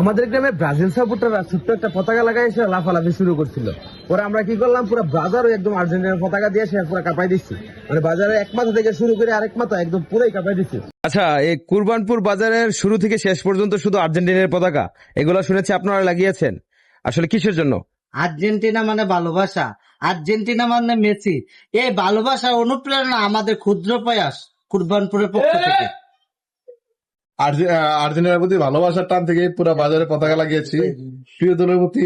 আমাদের গ্রামে ব্রাজিল সাপোর্টাররা ছোট্ট একটা পতাকা লাগাই এসে লাফালাফি শুরু করছিল। পরে আমরা কি করলাম, পুরো বাজারও একদম আর্জেন্টিনার পতাকা দিয়ে সে পুরো কাঁপাই দিচ্ছি। মানে বাজারে এক মাথা থেকে শুরু করে আরেক মাথা একদম পুরাই কাঁপাই দিচ্ছি। আচ্ছা, এই কুরবানপুর বাজারের শুরু থেকে শেষ পর্যন্ত শুধু আর্জেন্টিনার পতাকা এগুলো শুনেছি আপনারা লাগিয়েছেন, আসলে কিসের জন্য? আর্জেন্টিনা মানে ভালোবাসা, আর্জেন্টিনা মানে মেসি। এই ভালোবাসার অনুপ্রেরণা আমাদের ক্ষুদ্র প্রয়াস কুরবানপুরের পক্ষ থেকে। আর্জেন্টিনার প্রতি ভালোবাসার টান থেকে পুরো বাজারে পতাকা লাগিয়েছি। প্রিয় দলের প্রতি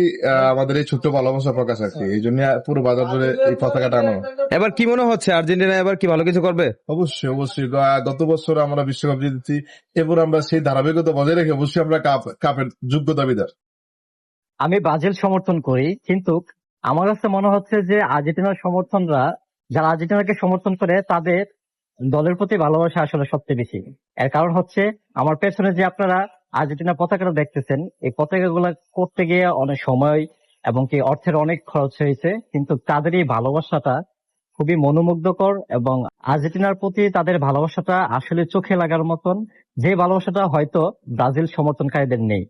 আমাদের এই ছোট্ট ভালোবাসা প্রকাশ আর কি, এই জন্য পুরো বাজার জুড়ে এই পতাকা টানো। এবার কি মনে হচ্ছে, আর্জেন্টিনা এবার কি ভালো কিছু করবে? অবশ্যই অবশ্যই, গত বছর আমরা বিশ্বকাপ জিতেছি, এরপর আমরা সেই ধারাবাহিকতা বজায় রেখে অবশ্যই আমরা কাপের যোগ্য দাবিদার। আমি ব্রাজিল সমর্থন করি, কিন্তু আমার কাছে মনে হচ্ছে যে আর্জেন্টিনার সমর্থনরা, যারা আর্জেন্টিনাকে সমর্থন করে, তাদের দলের প্রতি ভালোবাসা আসলে সবচেয়ে বেশি। এর কারণ হচ্ছে, আমার পেছনে যে আপনারা আর্জেন্টিনা পতাকাটা দেখতেছেন, এই পতাকাগুলা করতে গিয়ে অনেক সময় এবং কি অর্থের অনেক খরচ হয়েছে, কিন্তু তাদের এই ভালোবাসাটা খুবই মনোমুগ্ধকর এবং আর্জেন্টিনার প্রতি তাদের ভালোবাসাটা আসলে চোখে লাগার মতন, যে ভালোবাসাটা হয়তো ব্রাজিল সমর্থনকারীদের নেই।